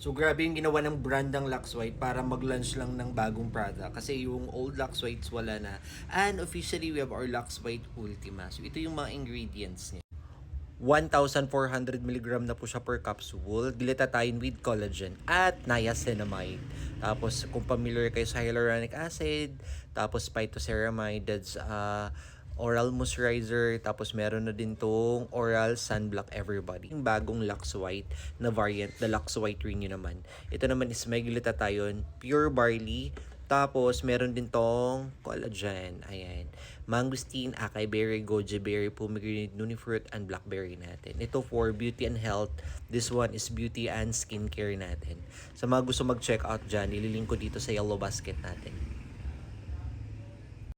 So grabe yung ginawa ng brand ng Lux White para mag-launch lang ng bagong product. Kasi yung old Lux Whites wala na. And officially, we have our Lux White Ultima. So ito yung mga ingredients niya. 1,400 milligram na po siya per capsule, glutathione with collagen, at niacinamide. Tapos, kung familiar kayo sa hyaluronic acid, tapos phytoceramide, that's oral moisturizer, tapos meron na din tong oral sunblock everybody. Yung bagong Lux White na variant, the Lux White Renew naman. Ito naman is may glutathione, pure barley, tapos, meron din tong collagen. Ayan. Mangosteen, acai berry, goji berry, pomegranate, nuni fruit, and blackberry natin. Ito for beauty and health. This one is beauty and skincare natin. Sa mga gusto mag-check out dyan, ililink ko dito sa yellow basket natin.